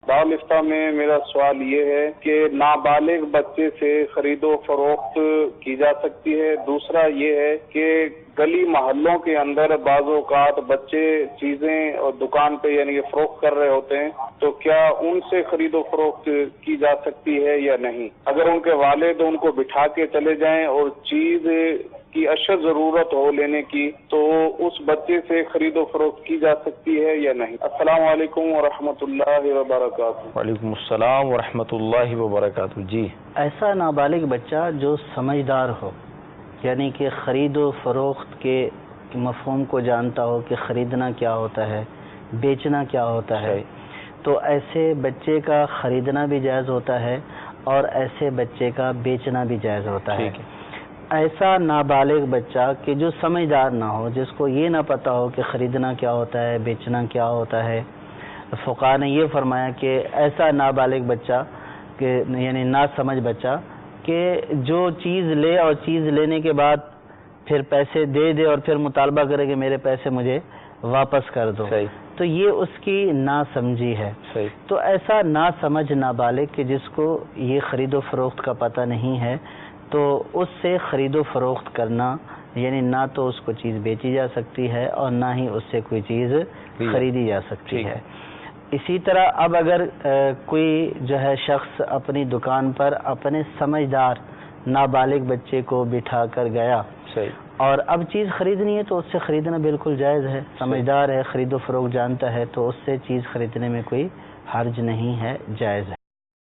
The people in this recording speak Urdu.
دارالفتہ میں میرا سوال یہ ہے کہ نابالغ بچے سے خرید و فروخت کی جا سکتی ہے؟ دوسرا یہ ہے کہ گلی محلوں کے اندر بعض اوقات بچے چیزیں اور دکان پہ یعنی کہ فروخت کر رہے ہوتے ہیں، تو کیا ان سے خرید و فروخت کی جا سکتی ہے یا نہیں؟ اگر ان کے والد ان کو بٹھا کے چلے جائیں اور چیز کی اشد ضرورت ہو لینے کی، تو اس بچے سے خرید و فروخت کی جا سکتی ہے یا نہیں؟ السلام علیکم ورحمۃ اللہ وبرکاتہ۔ وعلیکم السلام ورحمۃ اللہ وبرکاتہ۔ جی، ایسا نابالغ بچہ جو سمجھدار ہو، یعنی کہ خرید و فروخت کے مفہوم کو جانتا ہو کہ خریدنا کیا ہوتا ہے، بیچنا کیا ہوتا ہے، تو ایسے بچے کا خریدنا بھی جائز ہوتا ہے اور ایسے بچے کا بیچنا بھی جائز ہوتا ہے۔ ایسا نابالغ بچہ کہ جو سمجھدار نہ ہو، جس کو یہ نہ پتہ ہو کہ خریدنا کیا ہوتا ہے، بیچنا کیا ہوتا ہے، فقہاء نے یہ فرمایا کہ ایسا نابالغ بچہ کہ یعنی نا سمجھ بچہ کہ جو چیز لے اور چیز لینے کے بعد پھر پیسے دے دے اور پھر مطالبہ کرے کہ میرے پیسے مجھے واپس کر دو، تو یہ اس کی نا سمجھی ہے۔ تو ایسا نا سمجھ نابالغ کہ جس کو یہ خرید و فروخت کا پتہ نہیں ہے، تو اس سے خرید و فروخت کرنا یعنی نہ تو اس کو چیز بیچی جا سکتی ہے اور نہ ہی اس سے کوئی چیز خریدی جا سکتی ہے۔ اسی طرح اب اگر کوئی جو ہے شخص اپنی دکان پر اپنے سمجھدار نابالغ بچے کو بٹھا کر گیا اور اب چیز خریدنی ہے تو اس سے خریدنا بالکل جائز ہے، سمجھدار ہے، خرید و فروخت جانتا ہے، تو اس سے چیز خریدنے میں کوئی حرج نہیں ہے، جائز ہے۔